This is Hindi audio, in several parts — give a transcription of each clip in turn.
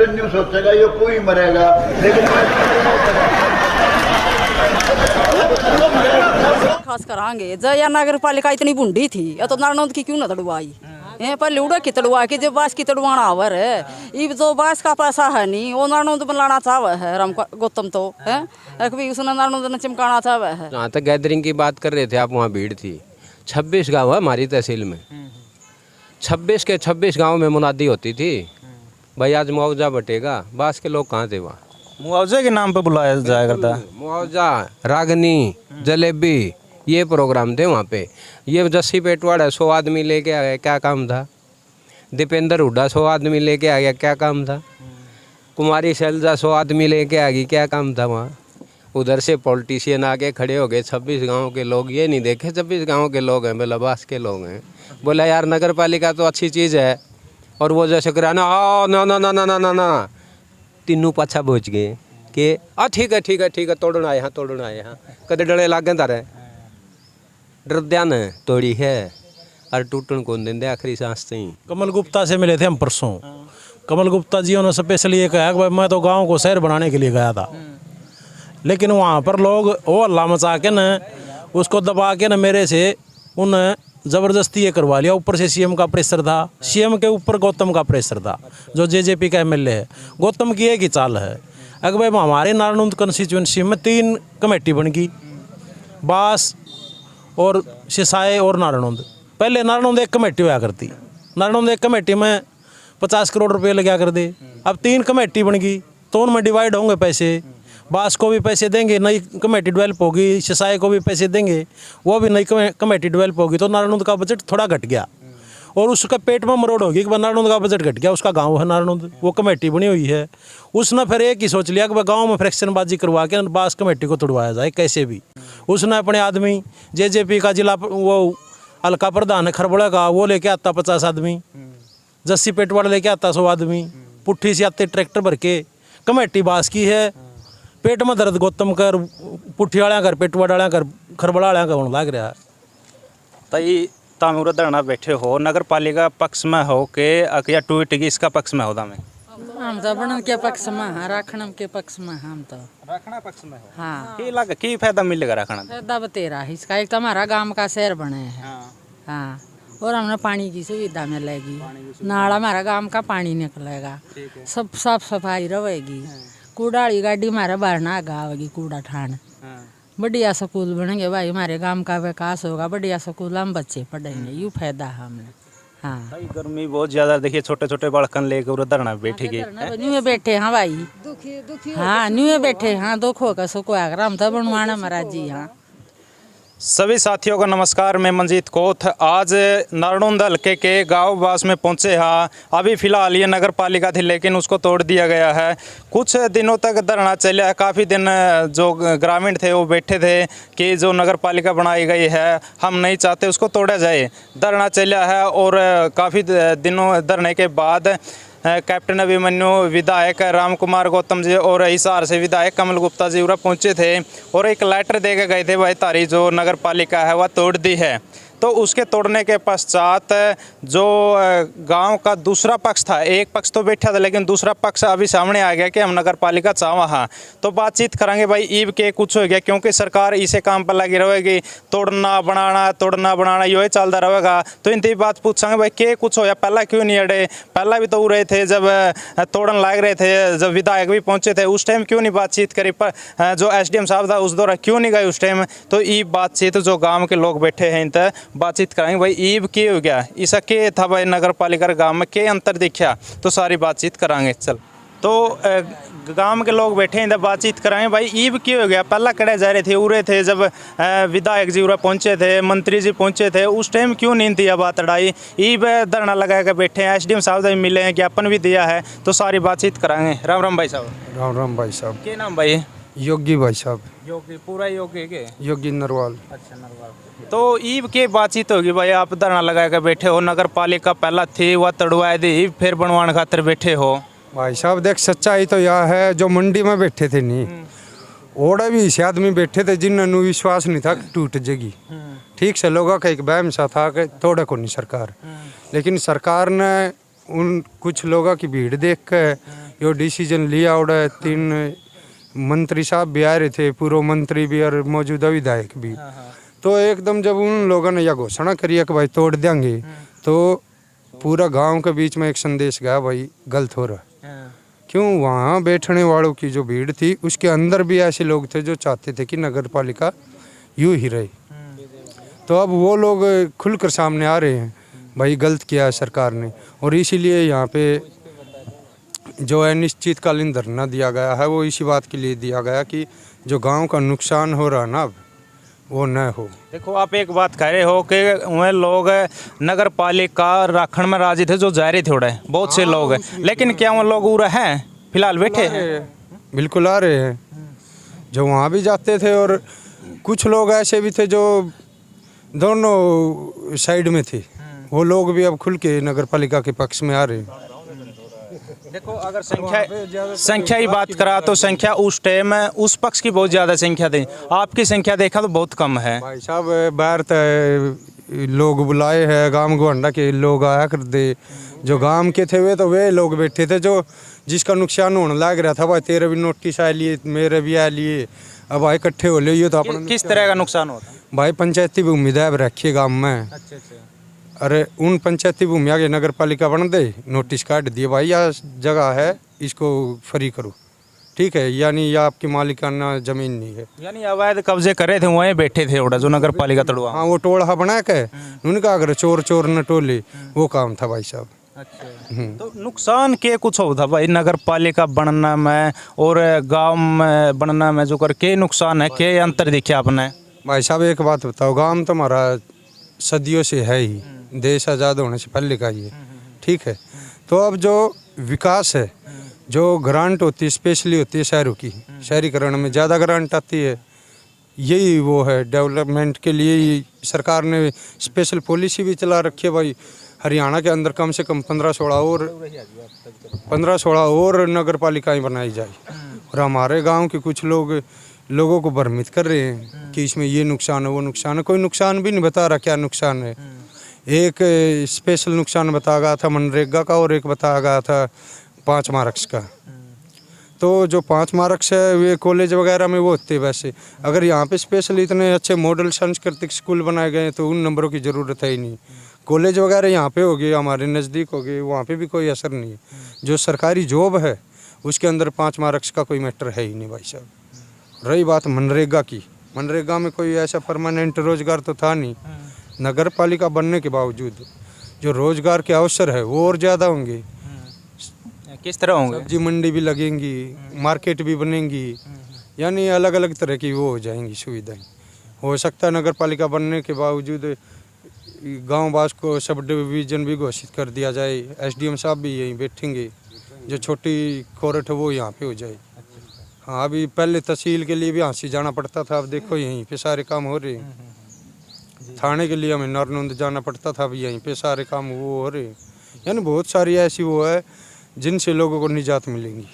कैप्टन न्यू सोचेगा ये कोई मरेगा, लेकिन खास करांगे जया नगर पालिका इतनी बुंडी थी या तो नारनौंद की क्यों ना तड़वाई पर लूड़ा की तड़वा के जो बास की तड़वाना आवर है ये जो बास का पैसा है नहीं वो नारनौंद बनाना चाहता है राम गौतम तो है कभी उसने नारनौंद ने चिमकाना चाहता है। जहाँ तक गैदरिंग की बात कर रहे थे आप, वहाँ भीड़ थी। 26 गांव है हमारी तहसील में, 26 के 26 गांव में मुनादी होती थी भाई आज मुआवजा बटेगा। बास के लोग कहाँ थे वहाँ? मुआवजे के नाम पे बुलाया जाया करता है। मुआवजा, रागनी, जलेबी, ये प्रोग्राम थे वहाँ पे। ये जस्सी पेटवाड़ा 100 आदमी लेके आ गया, क्या काम था? दीपेंद्र हुड्डा 100 आदमी लेके आ गया, क्या काम था? कुमारी शैलजा 100 आदमी लेके आ गई, क्या काम था वहाँ? उधर से पॉलिटिशियन आके खड़े हो गए, 26 गाँव के लोग। ये नहीं देखे 26 गाँव के लोग हैं, बेलबास के लोग हैं। बोला यार नगर पालिका तो अच्छी चीज़ है, और वो जैसे कराना ना ना ना ना ना ना ना तीनों पाछा पहुँच गए कि ठीक है ठीक है ठीक है, तोड़ना आए हाँ तोड़ना आए हाँ, कदे डले लागे तारे डरद्या ने तोड़ी है और टूटन कौन देंगे आखिरी सांस से ही। कमल गुप्ता से मिले थे हम परसों। कमल गुप्ता जी ने स्पेशली ये कहा कि भाई मैं तो गांव को शहर बनाने के लिए गया था, लेकिन वहाँ पर लोग वो हल्ला मचा के न उसको दबा के न मेरे से उन ज़बरदस्ती ये करवा लिया। ऊपर से सीएम का प्रेशर था, सीएम के ऊपर गौतम का प्रेशर था जो जेजेपी का एमएलए है। गौतम की एक ही चाल है, अगर भाई हमारे नारनौंद कंस्टिट्यूंसी में 3 कमेटी बन गई, बास और सिसाए और नारनौंद। पहले नारनौंद एक कमेटी हुआ करती, नारनौंद एक कमेटी में 50 करोड़ रुपए लगा कर दे। अब 3 कमेटी बन गई तो उनमें डिवाइड होंगे पैसे, बास को भी पैसे देंगे, नई कमेटी डेवलप होगी, सिसाई को भी पैसे देंगे, वो भी नई कमेटी डेवलप होगी। तो नारनौंद का बजट थोड़ा घट गया और उसका पेट में मरोड़ होगी कि नारनौंद का बजट घट गया। उसका गांव है नारनौंद, वो कमेटी बनी हुई है, उसने फिर एक ही सोच लिया कि वह गांव में फ्रैक्शनबाजी करवा के बास कमेटी को तोड़वाया जाए कैसे भी। उसने अपने आदमी जेजेपी का जिला वो हल्का प्रधान है खरबड़ा का, वो लेके आता 50 आदमी, जस्सी पेटवाड़ा लेके आता 100 आदमी, पुट्ठी से आते ट्रैक्टर भर के। कमेटी बास की है, पेट में दर्द गौतम कर, पुट्ठी वाला कर, पेटवाड़ा वाला कर, खरबड़ा वाला का होने लग रहा है। तई तामुर धरना बैठे हो, नगर पालिका पक्ष में हो के या ट्वीट की इसका पक्ष में होता में? हम तो बनन के पक्ष में हाँ, राखणम के पक्ष में हम तो रखना पक्ष में हो। हाँ की लग की फायदा मिलेगा रखना? फायदा बतेरा है इसका, एक तो हमारा गांव का शहर बने है हाँ, और हमने पानी की सुविधा मिलेगी, नाला हमारा गांव का पानी निकलेगा, सब साफ सफाई रहेगी, कूड़ाड़ी गाड़ी हमारा बाहर ना आवेगी, कूड़ा ठान बढ़िया स्कूल बनेंगे भाई, हमारे गांव का विकास होगा, बढ़िया स्कूल हम बच्चे पढ़ेंगे, यूँ फायदा है हमने। हाँ गर्मी बहुत ज्यादा, देखिए छोटे छोटे बालकन लेकर उधर धरना बैठे गए, न्यू बैठे हाँ भाई, हाँ न्यू बैठे हाँ, दुख होगा सुख होगा, हम तो बनवाना महाराज जी। हाँ सभी साथियों को नमस्कार, मैं मंजीत कोथ आज नारनौंद हल्के के गाँव बास में पहुंचे हाँ। अभी फिलहाल ये नगर पालिका थी लेकिन उसको तोड़ दिया गया है। कुछ दिनों तक धरना चला है, काफ़ी दिन जो ग्रामीण थे वो बैठे थे कि जो नगर पालिका बनाई गई है हम नहीं चाहते उसको तोड़ा जाए। धरना चला है और काफ़ी दिनों धरने के बाद कैप्टन अभिमन्यु, विधायक राम कुमार गौतम जी और हिसार से विधायक कमल गुप्ता जी उरा पहुंचे थे और एक लेटर दे के गए थे भाई तारी जो नगर पालिका है वह तोड़ दी है। तो उसके तोड़ने के पश्चात जो गांव का दूसरा पक्ष था, एक पक्ष तो बैठा था लेकिन दूसरा पक्ष अभी सामने आ गया कि हम नगर पालिका चाहवा हाँ। तो बातचीत करेंगे भाई ईब के कुछ हो गया, क्योंकि सरकार इसे काम पर लगी रहेगी, तोड़ना बनाना यो ही चलता रहेगा। तो इनकी बात पूछेंगे भाई के कुछ होया, पहला क्यों नहीं अड़े? पहला भी तो रहे थे जब तोड़न लग रहे थे, जब विधायक भी पहुंचे थे उस टाइम क्यों नहीं बातचीत करी? पर जो SDM साहब था उस दौरान क्यों नहीं गए उस टाइम? तो ईब बातचीत जो गाँव के लोग बैठे हैं इन बातचीत कराएंगे भाई ईब के हो गया, इसका के था भाई नगर पालिका गांव में के अंतर दिखा, तो सारी बातचीत कराएंगे। चल तो गांव के लोग बैठे हैं बातचीत कराएंगे भाई ईब के हो गया। पहला कड़े जा रहे थे उरे थे जब विधायक जी उरा पहुंचे थे, मंत्री जी पहुंचे थे, उस टाइम क्यों नहीं थी बात अड़ाई? ईब धरना लगा के बैठे हैं, SDM साहब से मिले हैं, ज्ञापन भी दिया है, तो सारी बातचीत कराएंगे। राम राम भाई साहब। राम राम भाई साहब। क्या नाम भाई? योगी भाई साहब। योगी पूरा योगी के? योगी नरवाल। अच्छा नरवाल। तो ईब के बातचीत होगी भाई, आप धरना लगा के बैठे हो, नगर पालिका पहला थी वह तड़वाए दी, फिर बनवाने खातर बैठे हो। भाई साहब देख सच्चाई तो यह है, जो मंडी में बैठे थे नहीं ओड़ा भी ऐसे आदमी बैठे थे जिन्होंने विश्वास नहीं था कि टूट जाएगी। ठीक से लोगों का एक वहम सा था कि तोड़े को नहीं सरकार, लेकिन सरकार ने उन कुछ लोगों की भीड़ देख के यो डिसीजन लिया उड़ा 3 मंत्री साहब भी आ रहे थे, पूर्व मंत्री भी और मौजूदा विधायक भी। तो एकदम जब उन लोगों ने यह घोषणा करी है कि भाई तोड़ देंगे, तो पूरा गांव के बीच में एक संदेश गया, भाई गलत हो रहा है। क्यों? वहाँ बैठने वालों की जो भीड़ थी उसके अंदर भी ऐसे लोग थे जो चाहते थे कि नगर पालिका यूँ ही रहे। तो अब वो लोग खुलकर सामने आ रहे हैं, भाई गलत किया है सरकार ने। और इसीलिए यहाँ पे जो है अनिश्चितकालीन धरना दिया गया है, वो इसी बात के लिए दिया गया कि जो गांव का नुकसान हो रहा है ना, अब वो न हो। देखो, आप एक बात कह रहे हो कि वह लोग नगर पालिका राखण में राजी थे, जो जा रहे थे उड़े बहुत से लोग, लेकिन क्या वो लोग उड़ा हैं फिलहाल बैठे हैं? बिल्कुल आ रहे हैं, जो वहाँ भी जाते थे, और कुछ लोग ऐसे भी थे जो दोनों साइड में थे, वो लोग भी अब खुल के नगर पालिका के पक्ष में आ रहे हैं। देखो, अगर संख्या की बात करा तो संख्या उस टाइम उस पक्ष की बहुत ज़्यादा संख्या थी, आपकी संख्या देखा तो बहुत कम है। भाई साहब बाहर तो लोग बुलाए हैं, गांव गोंडा के लोग आया कर दे, जो गांव के थे वे लोग बैठे थे, जो जिसका नुकसान होने लग रहा था, भाई तेरे भी नोटिस आ लिए, मेरे भी आ लिए, अब भाई इकट्ठे हो लिए तो अपना किस तरह का नुकसान होता? भाई पंचायती भूमि दे रखिए गाँव में। अच्छा। अरे उन पंचायती भूमि आगे नगर पालिका बन दे, नोटिस काट दिए, भाई यह जगह है इसको फ्री करो, ठीक है, यानी यह आपकी मालिकाना जमीन नहीं है, यानी अवैध कब्जे करे थे, वहीं बैठे थे उड़ा जो नगर पालिका तड़वा। हाँ, वो टोला बना के उन्होंने कहा अगर चोर न टोले, वो काम था भाई साहब। अच्छा। तो नुकसान के कुछ हो था भाई नगर पालिका बनना में और गांव में बनना में, जो कर के नुकसान है, के अंतर दिखे आपने? भाई साहब एक बात बताओ, गांव तो हमारा सदियों से है ही, देश आज़ाद होने से पहले का ही है, ठीक है। तो अब जो विकास है, जो ग्रांट होती है स्पेशली होती है शहरों की, शहरीकरण में ज़्यादा ग्रांट आती है, यही वो है डेवलपमेंट के लिए ही सरकार ने स्पेशल पॉलिसी भी चला रखी है। भाई हरियाणा के अंदर कम से कम 15-16 और नगर पालिकाएँ बनाई जाए, और हमारे गाँव के कुछ लोगों को भ्रमित कर रहे हैं कि इसमें ये नुकसान है, वो नुकसान है। कोई नुकसान भी नहीं बता रहा क्या नुकसान है। एक स्पेशल नुकसान बताया गया था मनरेगा का, और एक बताया गया था 5 मार्क्स का। तो जो 5 मार्क्स है वे कॉलेज वगैरह में वो होते हैं। वैसे अगर यहाँ पे स्पेशल इतने अच्छे मॉडल सांस्कृतिक स्कूल बनाए गए तो उन नंबरों की ज़रूरत है ही नहीं। कॉलेज वगैरह यहाँ पे हो गए, हमारे नज़दीक हो गए, वहाँ पे भी कोई असर नहीं है। जो सरकारी जॉब है उसके अंदर 5 मार्क्स का कोई मैटर है ही नहीं भाई साहब। रही बात मनरेगा की, मनरेगा में कोई ऐसा परमानेंट रोजगार तो था नहीं। नगर पालिका बनने के बावजूद जो रोजगार के अवसर है वो और ज़्यादा होंगे। किस तरह होंगे? सब्जी मंडी भी लगेंगी, मार्केट भी बनेंगी, यानी अलग अलग तरह की वो हो जाएंगी सुविधाएं। हो सकता है नगर पालिका बनने के बावजूद गाँव वास को सब डिवीजन भी घोषित कर दिया जाए, SDM साहब भी यहीं बैठेंगे, जो छोटी कोर्ट है वो यहाँ पे हो जाए। हाँ, अभी पहले तहसील के लिए भी यहाँ से जाना पड़ता था, अब देखो यहीं पे सारे काम हो रहे हैं। थाने के लिए हमें नारनौंद जाना पड़ता था, अब यहीं पे सारे काम वो हो रहे हैं। यानी बहुत सारी ऐसी वो है जिनसे लोगों को निजात मिलेंगी।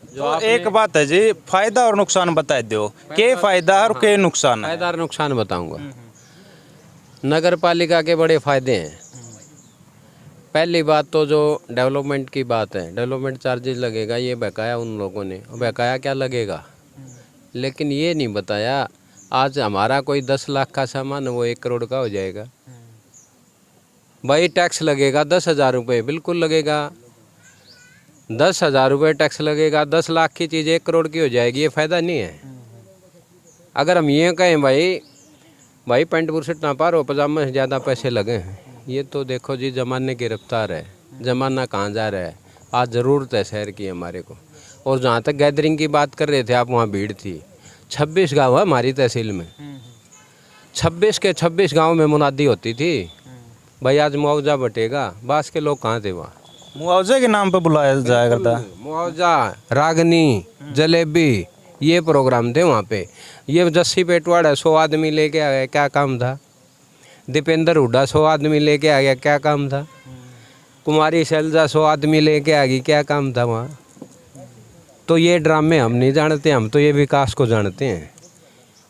तो एक बात है जी, फायदा और नुकसान बता दो, के फायदा और के नुकसान? फायदा और नुकसान बताऊंगा। नगर पालिका के बड़े फायदे हैं। पहली बात तो जो डेवलपमेंट की बात है, डेवलपमेंट चार्जेस लगेगा, ये बकाया उन लोगों ने, बकाया क्या लगेगा, लेकिन ये नहीं बताया आज हमारा कोई 10 लाख का सामान वो 1 करोड़ का हो जाएगा। भाई टैक्स लगेगा 10,000 रुपये, बिल्कुल लगेगा 10,000 रुपये टैक्स लगेगा, 10 लाख की चीज़ 1 करोड़ की हो जाएगी, ये फ़ायदा नहीं है। अगर हम ये कहें भाई पैंट बुरशट ना पारो, पजामा से ज़्यादा पैसे लगे हैं, ये तो देखो जी ज़माने की रफ्तार है, ज़माना कहाँ जा रहा है। आज ज़रूरत है शहर की हमारे को। और जहाँ तक गैदरिंग की बात कर रहे थे आप, वहाँ भीड़ थी। 26 गांव है हमारी तहसील में, 26 के 26 गांव में मुनादी होती थी, भाई आज मुआवजा बटेगा, बास के लोग कहाँ थे वहाँ। मुआवजे के नाम पे बुलाया जाया करता है। मुआवजा, रागनी, जलेबी, ये प्रोग्राम थे वहाँ पे। ये जस्सी पेटवाड़ा 100 आदमी लेके आ गया, क्या काम था। दीपेंद्र हुड्डा 100 आदमी लेके आ गया, क्या काम था। कुमारी शैलजा 100 आदमी लेके आ गई, क्या काम था वहाँ। तो ये ड्रामे हम नहीं जानते, हम तो ये विकास को जानते हैं।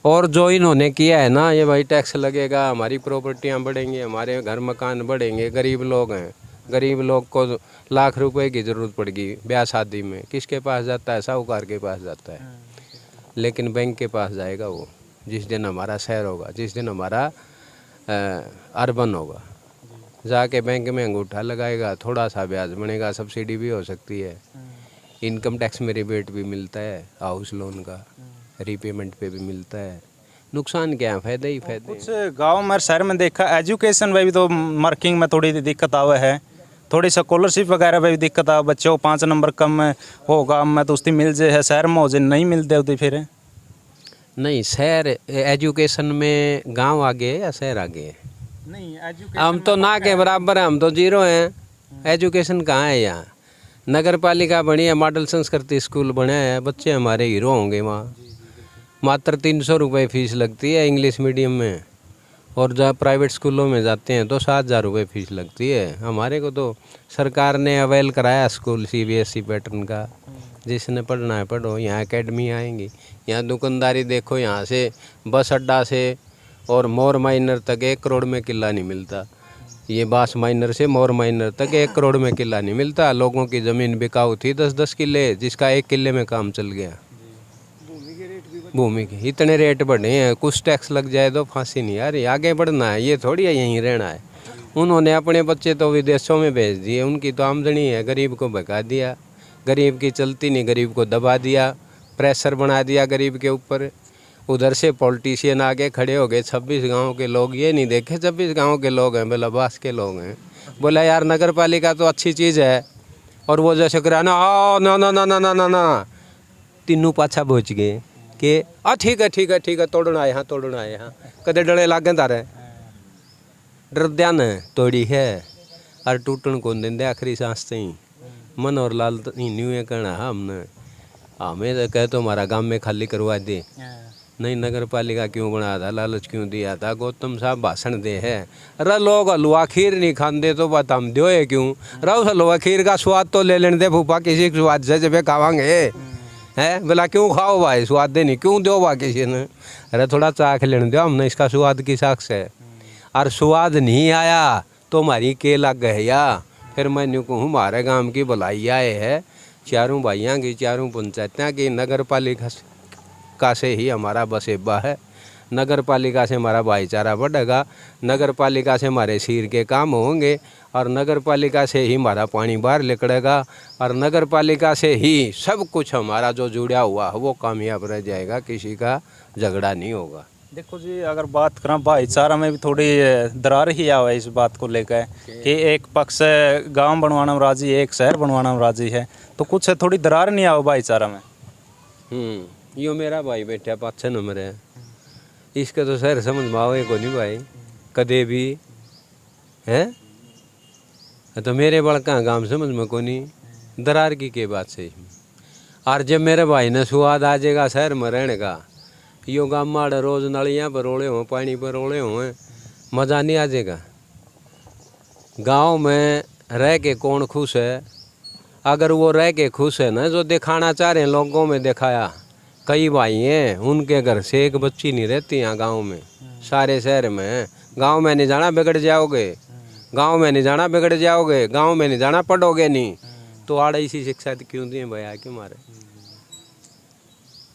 और जो इन्होंने किया है ना, ये भाई टैक्स लगेगा, हमारी प्रॉपर्टियाँ बढ़ेंगी, हमारे घर मकान बढ़ेंगे, गरीब लोग हैं, गरीब लोग को लाख रुपए की ज़रूरत पड़ गई ब्याह शादी में, किसके पास जाता है? साहूकार के पास जाता है। लेकिन बैंक के पास जाएगा वो जिस दिन हमारा शहर होगा, जिस दिन हमारा अर्बन होगा, जाके बैंक में अंगूठा लगाएगा, थोड़ा सा ब्याज बनेगा, सब्सिडी भी हो सकती है, इनकम टैक्स में रिबेट भी मिलता है, हाउस लोन का रीपेमेंट पे भी मिलता है। नुकसान क्या है? फायदे ही फायदे। कुछ गांव में शहर में देखा एजुकेशन में भी तो मार्किंग में थोड़ी दिक्कत आवे है, थोड़ी स्कॉलरशिप वगैरह में भी दिक्कत आ, बच्चों को 5 नंबर कम हो गाँव में तो उसकी मिल जाए, शहर में हो जाए नहीं मिलते होती फिर नहीं, शहर एजुकेशन में गांव आगे है या शहर आगे है? नहीं हम तो ना के बराबर हैं, हम तो जीरो हैं। एजुकेशन कहाँ है यहाँ? नगर पालिका बनी है, मॉडल संस्कृति स्कूल बने हैं, बच्चे हमारे हीरो होंगे वहाँ। मात्र 300 रुपये फीस लगती है इंग्लिश मीडियम में, और जहाँ प्राइवेट स्कूलों में जाते हैं तो 7,000 रुपये फीस लगती है। हमारे को तो सरकार ने अवेल कराया स्कूल CBSE पैटर्न का, जिसने पढ़ना है पढ़ो। यहाँ एकेडमी आएंगी, यहाँ दुकानदारी देखो, यहाँ से बस अड्डा से और मोर माइनर तक 1 करोड़ में किला नहीं मिलता। ये बास माइनर से मोर माइनर तक 1 करोड़ में किला नहीं मिलता। लोगों की ज़मीन बिकाऊ थी 10-10 किले, जिसका 1 किले में काम चल गया। भूमि के इतने रेट बढ़े हैं, कुछ टैक्स लग जाए तो फांसी नहीं। यार आगे बढ़ना है, ये थोड़ी है यहीं रहना है। उन्होंने अपने बच्चे तो विदेशों में भेज दिए, उनकी तो आमदनी है, गरीब को भगा दिया, गरीब की चलती नहीं, गरीब को दबा दिया, प्रेशर बना दिया गरीब के ऊपर। उधर से पॉलिटिशियन आगे खड़े हो गए, 26 गाँव के लोग, ये नहीं देखे 26 गाँव के लोग हैं, बोला बास के लोग हैं। बोला यार नगर पालिका तो अच्छी चीज़ है, और वो जैसे करा ना ना ना ना ना ना ना ना, तीनों पाछा पहुँच गए कि ठीक है ठीक है ठीक है, तोड़ना है, हाँ तोड़ना है, हाँ कदे डरे लागे तारे डर ध्यान तोड़ी है और टूटन को देंदे आखिरी सांस ही मन और लाल न्यू ये कहना हमने हमें तो कहे तो हमारा गांव में खाली करवा दे। नहीं नगर पालिका क्यों बना था, लालच क्यों दिया था? गौतम साहब भाषण दे है, अरे लोग हलवा खीर नहीं खाते तो बात हम दो है क्यों? रहो हलवा खीर का स्वाद तो ले लेने दे फूफा, किसी स्वाद से जब खावांगे है, बोला क्यों खाओ भाई, स्वाद देनी क्यों दो बा किसी ने? अरे थोड़ा चाख लेने दो, हमने इसका स्वाद की साक्ष है, और स्वाद नहीं आया तो हमारी के लग गए या फिर मैं न्यू कहूँ हमारे गांव की भलाई आए है, चारों भाइयों की, चारों पंचायतें की, नगर पालिका से ही हमारा बसेबा है, नगर पालिका से हमारा भाईचारा बढ़ेगा, नगर पालिका से हमारे सिर के काम होंगे, और नगर पालिका से ही हमारा पानी बाहर निकलेगा, और नगर पालिका से ही सब कुछ हमारा जो जुड़ा हुआ है वो कामयाब रह जाएगा, किसी का झगड़ा नहीं होगा। देखो जी, अगर बात करें भाईचारा में भी थोड़ी दरार ही आवा इस बात को लेकर कि एक पक्ष गांव बनवाना में राजी है, एक शहर बनवाना में राजी है, तो कुछ थोड़ी दरार नहीं आवा भाईचारा में। यो मेरा भाई बैठा 5-6 नंबर है, इसका तो शहर समझ में आवे को नहीं भाई कदे भी है, तो मेरे बड़का गांव समझ में को नहीं, दरार की बात सही। और जब मेरे भाई ने स्वाद आ जाएगा शहर में रहने का, यो गाँव माड़े रोज नलियाँ पर रोड़े हों, पानी पर रोड़े हों, मज़ा नहीं आ जाएगा। गांव में रह के कौन खुश है? अगर वो रह के खुश है ना, जो दिखाना चाह रहे हैं लोगों में दिखाया। कई भाई हैं उनके घर से एक बच्ची नहीं रहती यहाँ गांव में, सारे शहर में। गांव में नहीं जाना बिगड़ जाओगे, गांव में नहीं जाना बिगड़ जाओगे, गांव में नहीं जाना पढ़ोगे नहीं, तो आड़े इसी शिक्षा क्यों दिए भैया क्यों मारे?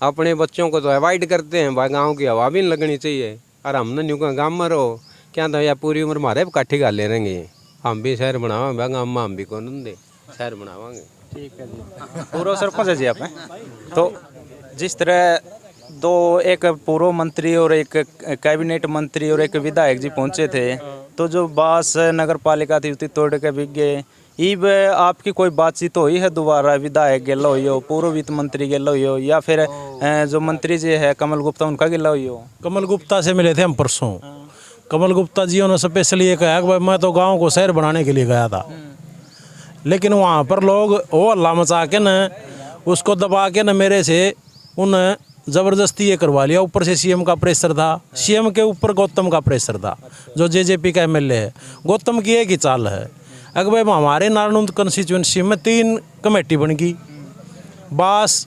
अपने बच्चों को तो अवॉइड करते हैं भाई, गांव की हवा भी नहीं लगनी चाहिए। और हमने न्यू कहा गाँव में रहो क्या तो या पूरी उम्र मारे काठी गा ले रहेंगे, हम भी शहर बनावांगे भाई, गाँव में हम भी कौन दे शहर बनावांगे। ठीक है जी, पूर्व सरपंच है जी आप। तो जिस तरह दो, एक पूर्व मंत्री और एक कैबिनेट मंत्री और एक विधायक जी पहुंचे थे, तो जो बास नगर पालिका थी उतनी तोड़ के बिक गए। इब आपकी कोई बातचीत हुई है दोबारा? विधायक गिला हुई हो, पूर्व वित्त मंत्री गिला हुई हो, या फिर जो मंत्री जी है कमल गुप्ता उनका गिला हुई हो? कमल गुप्ता से मिले थे हम परसों। कमल गुप्ता जी ने स्पेशली ये कहा कि भाई मैं तो गांव को शहर बनाने के लिए गया था, लेकिन वहाँ पर लोग वो हल्ला मचा के न उसको दबा के न मेरे से उन ज़बरदस्ती ये करवा लिया। ऊपर से सीएम का प्रेशर था, सीएम के ऊपर गौतम का प्रेशर था, जो जेजेपी का एमएलए है। गौतम की एक ही चाल है, अगर भाई हमारे नारनौंद कंस्टिट्यूंसी में 3 कमेटी बन गई, बास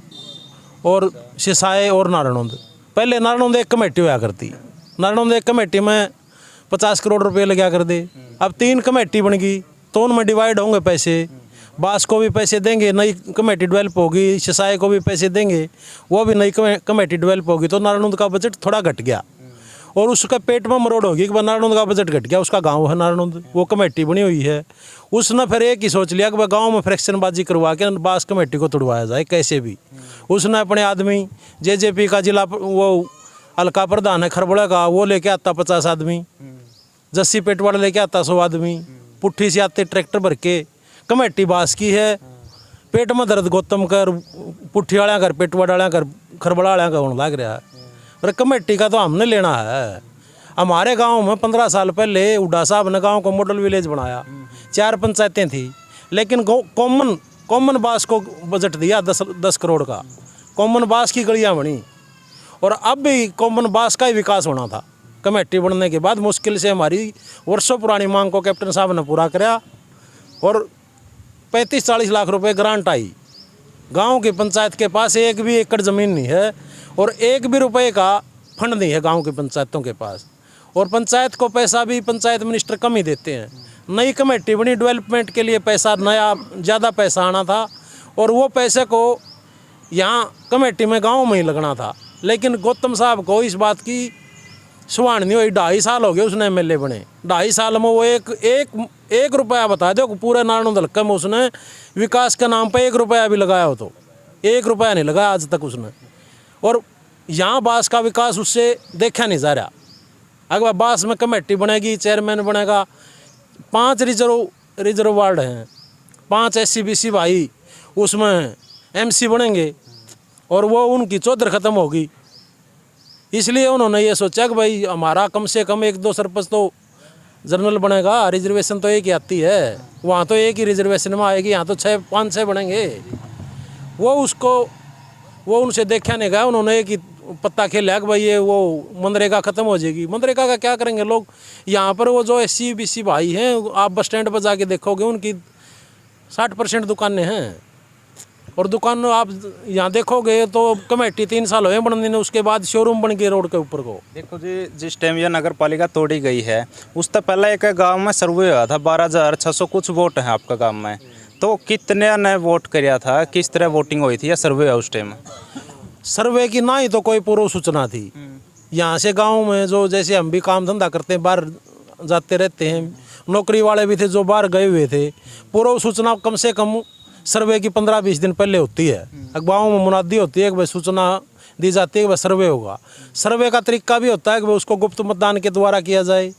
और सिसाए और नारनौंद। पहले नारनौंद एक कमेटी हुआ करती, नारनौंद एक कमेटी में 50 करोड़ रुपये लगा कर दे। अब 3 कमेटी बन गई तो उनमें डिवाइड होंगे पैसे। बास को भी पैसे देंगे, नई कमेटी डेवलप होगी, सिसाई को भी पैसे देंगे, वो भी नई कमेटी डेवलप होगी। तो नारायणुंद का बजट थोड़ा घट गया और उसका पेट में मरोड़ होगी कि नारायणुंद का बजट घट गया। उसका गांव है नारायणुंद, वो कमेटी बनी हुई है। उसने फिर एक ही सोच लिया कि वह गांव में फ्रैक्शनबाजी करवा के बास कमेटी को तोड़वाया जाए कैसे भी। उसने अपने आदमी जेजेपी का जिला वो हल्का प्रधान है खरबड़ा का, वो लेके आता 50 आदमी, जस्सी पेटवाड़ा लेके आता 100 आदमी, पुट्ठी से आते ट्रैक्टर भर के। कमेटी बास की है, पेट में दर्द गौतम कर, पुट्ठी वाला कर, पेटवाड़ा वाला कर, खरबड़ा वाला का होने लग रहा है। और कमेटी का तो हमने लेना है। हमारे गांव में 15 साल पहले हुड्डा साहब ने गांव को मॉडल विलेज बनाया, 4 पंचायतें थी, लेकिन कॉमन बास को बजट दिया 10 करोड़ का। कॉमन बास की गलियां बनी और अब भी कॉमन बास का ही विकास होना था। कमेटी बनने के बाद मुश्किल से हमारी वर्षों पुरानी मांग को कैप्टन साहब ने पूरा कराया और 35-40 लाख रुपए ग्रांट आई। गांव की पंचायत के पास 1 भी एकड़ ज़मीन नहीं है और 1 भी रुपए का फंड नहीं है गांव की पंचायतों के पास। और पंचायत को पैसा भी पंचायत मिनिस्टर कम ही देते हैं। नई कमेटी बनी, डेवलपमेंट के लिए पैसा नया ज़्यादा पैसा आना था और वो पैसे को यहाँ कमेटी में गाँव में ही लगना था। लेकिन गौतम साहब को इस बात की सुहान नहीं हुई। 2.5 साल हो गए उसने एमएलए बने, 2.5 साल में वो एक रुपया बता दो पूरे नारायणुंद हल्के में उसने विकास के नाम पे 1 रुपया भी लगाया हो तो 1 रुपया नहीं लगाया आज तक उसने। और यहाँ बास का विकास उससे देखा नहीं जा रहा। अगर बास में कमेटी बनेगी, चेयरमैन बनेगा, 5 रिजर्व वार्ड हैं, 5 SC-BC भाई उसमें MC बनेंगे और वो उनकी चौधर ख़त्म होगी। इसलिए उन्होंने ये सोचा कि भाई हमारा कम से कम 1-2 सरपंच तो जनरल बनेगा। रिजर्वेशन तो एक ही आती है, वहाँ तो एक ही रिजर्वेशन में आएगी, यहाँ तो 5-6 बनेंगे। वो उनसे देखा नहीं गया। उन्होंने एक ही पत्ता खेला कि भाई ये वो मनरेगा ख़त्म हो जाएगी। मनरेगा का क्या करेंगे लोग? यहाँ पर वो जो SC-BC भाई हैं, आप बस स्टैंड पर जाके देखोगे उनकी 60% दुकानें हैं और दुकान आप यहाँ देखोगे तो कमेटी 3 साल हुए बनने ने, उसके बाद शोरूम बन गए रोड के ऊपर को। देखो जी, जिस टाइम यह नगर पालिका तोड़ी गई है उस तक पहले एक गांव में सर्वे हुआ था, 12,600 कुछ वोट हैं आपका गांव में। तो कितने ने वोट किया था, किस तरह वोटिंग हुई थी या सर्वे हुआ उस टाइम? सर्वे की ना ही तो कोई पूर्व सूचना थी। यहाँ से गाँव में जो जैसे हम भी काम धंधा करते हैं, बाहर जाते रहते हैं, नौकरी वाले भी थे जो बाहर गए हुए थे, पूर्व सूचना कम से कम सर्वे की 15-20 दिन पहले होती है। अखबारों में मुनादी होती है कि भाई सूचना दी जाती है कि भाई सर्वे होगा। सर्वे का तरीका भी होता है कि भाई उसको गुप्त मतदान के द्वारा किया जाए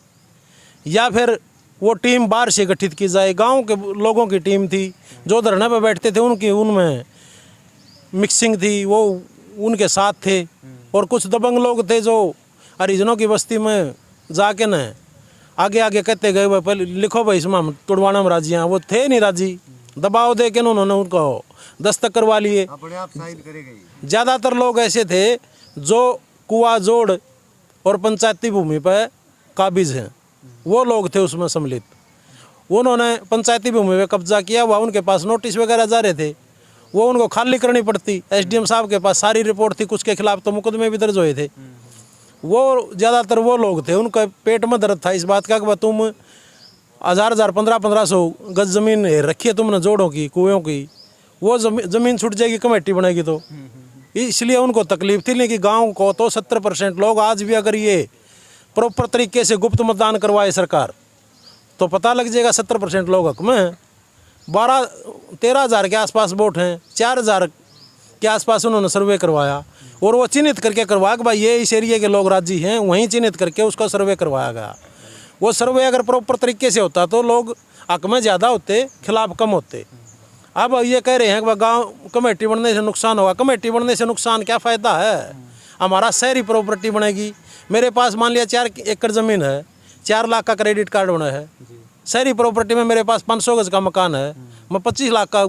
या फिर वो टीम बाहर से गठित की जाए। गांव के लोगों की टीम थी जो धरने पर बैठते थे, उनमें मिक्सिंग थी, वो उनके साथ थे। और कुछ दबंग लोग थे जो हरिजनों की बस्ती में जाके न आगे आगे कहते गए भाई पहले लिखो भाई इसमें हम तुड़वाना में राजी हैं। वो थे नहीं राजी, दबाव दे के उन्होंने उनको दस्तक करवा लिए। अपने आप साइन करेंगे। ज़्यादातर लोग ऐसे थे जो कुआ जोड़ और पंचायती भूमि पर काबिज हैं, वो लोग थे उसमें सम्मिलित। उन्होंने पंचायती भूमि पर कब्जा किया हुआ, उनके पास नोटिस वगैरह जा रहे थे, वो उनको खाली करनी पड़ती। SDM साहब के पास सारी रिपोर्ट थी, कुछ के खिलाफ तो मुकदमे भी दर्ज हुए थे। वो ज़्यादातर वो लोग थे, उनका पेट में दर्द था इस बात का कि तुम 1000 1500 गज ज़मीन रखी है तुमने जोड़ों की, कुएं की, वो ज़मीन छूट जाएगी कमेटी बनेगी तो। इसलिए उनको तकलीफ थी। लेकिन गांव को तो 70% लोग आज भी अगर ये प्रॉपर तरीके से गुप्त मतदान करवाए सरकार तो पता लग जाएगा 70% लोग हक में। 13 हज़ार के आसपास वोट हैं, 4000 के आसपास उन्होंने सर्वे करवाया और वो चिन्हित करके करवाया कि भाई ये इस एरिया के लोग राजी हैं, वहीं चिन्हित करके उसका सर्वे करवाया गया। वो सर्वे अगर प्रॉपर तरीके से होता तो लोग हक में ज़्यादा होते, खिलाफ कम होते। अब ये कह रहे हैं कि गांव कमेटी बनने से नुकसान होगा। कमेटी बनने से नुकसान क्या फ़ायदा है? हमारा शहरी प्रॉपर्टी बनेगी। मेरे पास मान लिया 4 एकड़ ज़मीन है, 4 लाख का क्रेडिट कार्ड बना है। शहरी प्रॉपर्टी में मेरे पास 500 गज का मकान है, मैं 25 लाख का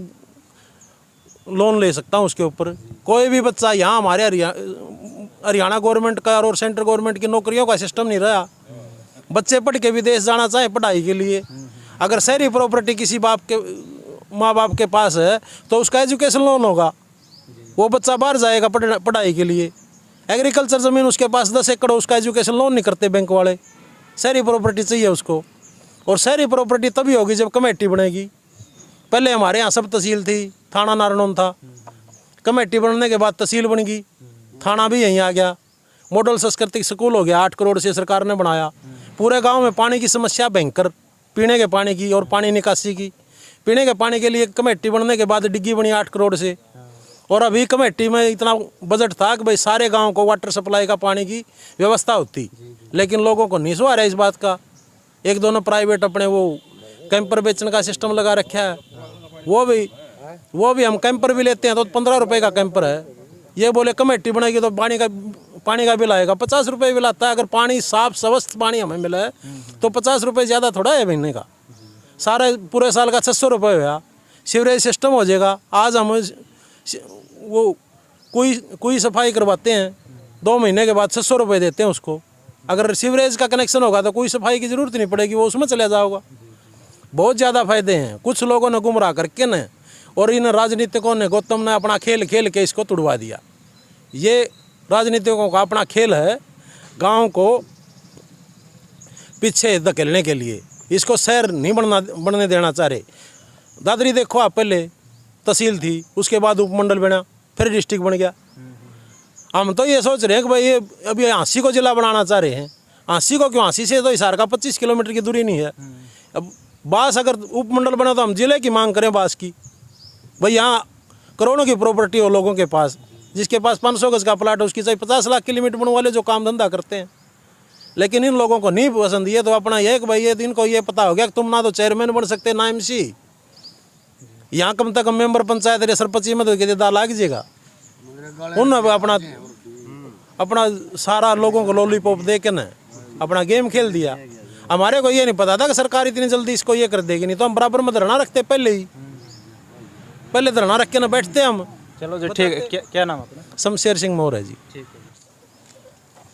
लोन ले सकता हूँ उसके ऊपर। कोई भी बच्चा यहाँ हमारे हरियाणा गवर्नमेंट का और सेंट्रल गवर्नमेंट की नौकरियों का सिस्टम नहीं रहा। बच्चे पढ़ के विदेश जाना चाहे पढ़ाई के लिए, अगर शहरी प्रॉपर्टी किसी माँ बाप के पास है तो उसका एजुकेशन लोन होगा, वो बच्चा बाहर जाएगा पढ़ाई के लिए। एग्रीकल्चर ज़मीन उसके पास 10 एकड़, उसका एजुकेशन लोन नहीं करते बैंक वाले, शहरी प्रॉपर्टी चाहिए उसको। और शहरी प्रॉपर्टी तभी होगी जब कमेटी बनेगी। पहले हमारे यहाँ सब तहसील थी, थाना नारनौल था। कमेटी बनने के बाद तहसील बन गई, थाना भी यहीं आ गया। मॉडल सांस्कृतिक स्कूल हो गया, 8 करोड़ से सरकार ने बनाया। पूरे गांव में पानी की समस्या भयंकर, पीने के पानी की और पानी निकासी की। पीने के पानी के लिए कमेटी बनने के बाद डिग्गी बनी 8 करोड़ से। और अभी कमेटी में इतना बजट था कि भाई सारे गाँव को वाटर सप्लाई का पानी की व्यवस्था होती, लेकिन लोगों को नहीं सवार है इस बात का। एक दोनों प्राइवेट अपने वो कैंपर बेचने का सिस्टम लगा रखा है, वो भी हम कैंपर भी लेते हैं तो 15 रुपए का कैंपर है। ये बोले कमेटी बनेगी तो पानी का बिल आएगा 50 रुपये बिल आता है। अगर पानी साफ स्वस्थ पानी हमें मिला है तो 50 रुपये ज़्यादा थोड़ा है महीने का, सारे पूरे साल का 600 रुपये हुआ। सीवरेज सिस्टम हो जाएगा। आज हम वो कोई सफाई करवाते हैं, 2 महीने के बाद 600 रुपये देते हैं उसको। अगर सीवरेज का कनेक्शन होगा तो कोई सफाई की ज़रूरत नहीं पड़ेगी, वो उसमें चले जाओगा। बहुत ज़्यादा फायदे हैं। कुछ लोगों ने गुमराह करके न और इन राजनीतिकों ने, गौतम ने अपना खेल खेल के इसको तुड़वा दिया। ये राजनीतिकों का अपना खेल है, गांव को पीछे धकेलने के लिए। इसको शहर नहीं बनने देना चाह रहे। दादरी देखो आप, पहले तहसील थी, उसके बाद उपमंडल बना, फिर डिस्ट्रिक्ट बन गया। हम तो ये सोच रहे हैं कि भाई ये अभी हाँसी को जिला बनाना चाह रहे हैं। हाँसी को क्यों? हाँसी से तो हिसार का 25 किलोमीटर की दूरी नहीं है। अब बास अगर उपमंडल बना तो हम जिले की मांग करें बास की। भाई यहाँ करोड़ों की प्रॉपर्टी हो लोगों के पास, जिसके पास 500 गज का प्लाट है उसकी चाहे 50 लाख की लिमिट बनने वाले जो काम धंधा करते हैं। लेकिन इन लोगों को नहीं पसंद। ये तो अपना ये कि भाई ये इनको ये पता हो गया कि तुम ना तो चेयरमैन बन सकते ना MC। यहाँ कम तक मेंबर पंचायत रे सरपंच में तो दाल लाग जाएगा। उन्होंने अपना सारा लोगों को लॉलीपॉप दे के न अपना गेम खेल दिया। हमारे को ये नहीं पता था कि सरकार इतनी जल्दी इसको ये कर देगी, नहीं तो हम बराबर में धरना रखते पहले धरना रख के ना बैठते हम। चलो जी ठीक है। क्या नाम अपना? शमशेर सिंह मोर है जी। ठीक है।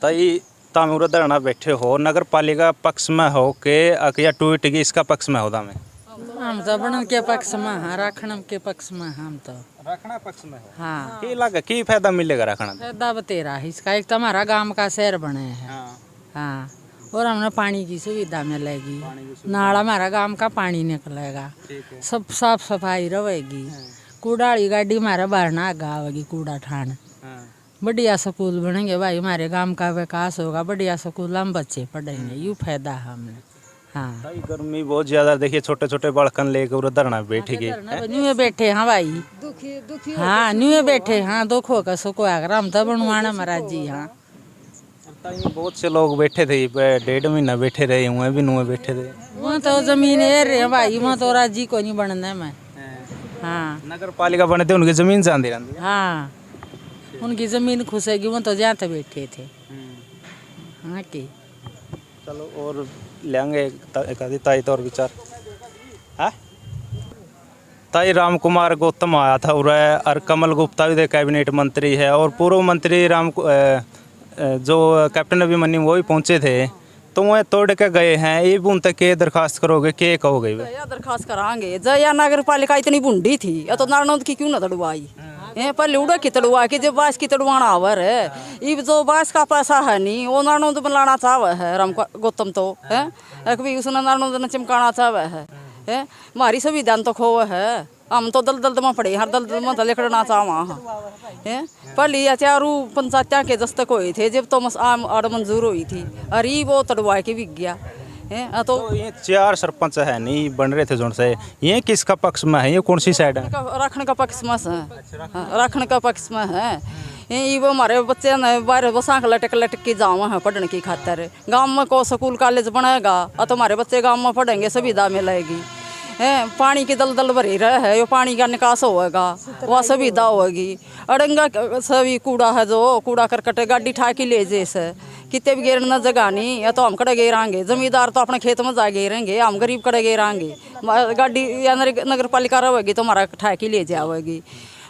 ताई तामुरा धरना बैठे हो, नगर पालिका पक्ष में हो के या टूट गई इसका पक्ष में होता में? हम तो बन के पक्ष में हाँ, राखण के पक्ष में। हम तो रखना पक्ष में हो। हाँ। की लगा की फायदा मिलेगा रखना? फायदा बतेरा है इसका। एक तो हमारा गांव का शहर बने है। हाँ। और हमने पानी की सुविधा मिलेगी, नाला हमारा गांव का पानी निकलेगा, सब साफ सफाई रहेगी। कूड़ाड़ी गाड़ी हमारा बाहर ना आवेगी, कूड़ा ठान। बढ़िया स्कूल बनेंगे भाई, हमारे गांव का विकास होगा। बढ़िया स्कूल हम बच्चे पढ़ेंगे, यूँ फायदा है हमें। हाँ। गर्मी बहुत ज्यादा, देखिए छोटे छोटे बड़कन लेकर धरना बैठी गई। न्यू बैठे हाँ भाई, हाँ न्यू बैठे हाँ। दुख होगा सुख होगा, हम तो बनवाना महाराज जी। हाँ बहुत से लोग बैठे थे, 1.5 महीना बैठे रहे हुए भी नुए बैठे थे। वहाँ तो जमीन है रे भाई, वहाँ तो राजी को नहीं बनना मैं। हाँ नगर पालिका बने थे, उनकी जमीन चांदी रही। हाँ उनकी जमीन खुशेगी, वो तो जहाँ तक बैठे थे। हाँ की चलो और लेंगे एक आधी ताई तो और विचार। हाँ ताई राम कुमार गौतम आया था और कमल गुप्ता भी कैबिनेट मंत्री है, और पूर्व मंत्री जो कैप्टन अभिमन्यु वो भी पहुंचे थे, तो वह तोड़ के गए हैं। ये बुन तक के दरखास्त करोगे, के कहोगे? दरखास्त करांगे। जया नगर पालिका इतनी बुंडी थी, या तो नारनौल की क्यों ना तड़वाई? पहले उड़ा की तड़वा के, जब बास की तड़वाना आवर है। ये जो बास का पैसा है नहीं, वो नारनौल तो बनाना चाहे है राम गौतम तो है, कभी उसने नारनौल ने चिमकाना चाहे है। हमारी संविधान तो खो है, हम तो दल में पड़े, हर दल में लिखना चाहवा है। पहले या चारू पंचायत के दस्तक हुए थे जब तो आम और मंजूर हुई थी, अरे वो तड़वा के बिक गया है। तो ये 4 सरपंच है नहीं बन रहे थे जोन से, ये किसका पक्ष में है? ये कौन सी साइड है? रखने का पक्ष में है, रखने का पक्ष में है। ये वो हमारे बच्चे ने बाहर बसा लटक के जावा है पढ़ने की खातर। गाँव में को स्कूल कॉलेज बनेगा तो हमारे बच्चे गाँव में पढ़ेंगे, सुविधा मिलेगी। पानी की दलदल भरी रहे है, ये पानी का निकास होगा, वह सुविधा होगी। अड़ंगा सभी कूड़ा है, जो कूड़ा करकट गाड़ी ठा के ले जैसे कितने भी गिरना जगह नहीं, या तो हम कड़े गिरांगे। जमींदार तो अपने खेत में जा गिरेंगे, हम गरीब कड़े गिरांगे। गाड़ी या नगर पालिका रहेगी तो हमारा ठा के ले जाएगी।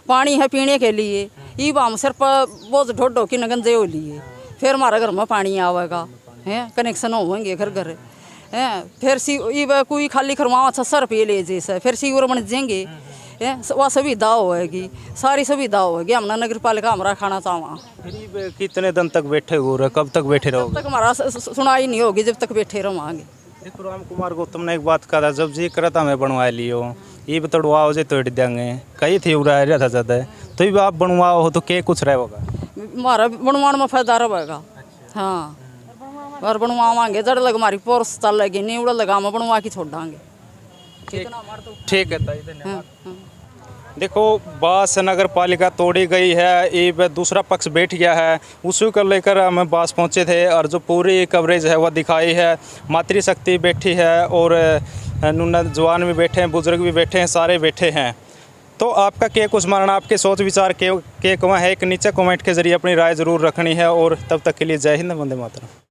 पानी है पीने के लिए, ये हम सिर्फ बहुत ढोडो की नगंजे हो लिए, फिर हमारा घर में पानी आवेगा है, कनेक्शन होंगे घर घर है। फिर कोई खाली खरमावा 600 रुपये ले जैसे, फिर सीवर बन जाएंगे, वह सुविधा होगी, सारी सुविधा होगी। हमने नगर पालिका हमारा खाना चाहवा। कितने दिन तक बैठे हो रहे, कब तक बैठे रहोगे? तब तक हमारा सुनाई नहीं होगी, जब तक बैठे रहोगे। देखो राम कुमार गौतम ने एक बात कहा था, जब जी करा था मैं बनवा लियो, ये भी तोड़वाओ जे तोड़ देंगे, कई थी उड़ा रहा था ज़्यादा, तो भी आप बनवाओ हो तो क्या कुछ रहेगा? हमारा बनवाने में फायदा रहेगा। हाँ, और बनवावांगे जड़ लग हमारी पोरस चल लगी नहीं उड़ा लगा हम बनवा के छोड़ देंगे। ठीक है ताई, धन्यवाद। देखो बास नगर पालिका तोड़ी गई है, ये दूसरा पक्ष बैठ गया है, उसी को लेकर हम बास पहुंचे थे और जो पूरी कवरेज है वह दिखाई है। मातृशक्ति बैठी है और नूना जवान भी बैठे हैं, बुजुर्ग भी बैठे हैं, सारे बैठे हैं। तो आपका क्या कुछ मानना, आपके सोच विचार के है, एक नीचे कमेंट के जरिए अपनी राय ज़रूर रखनी है। और तब तक के लिए जय हिंद, वंदे मातरम।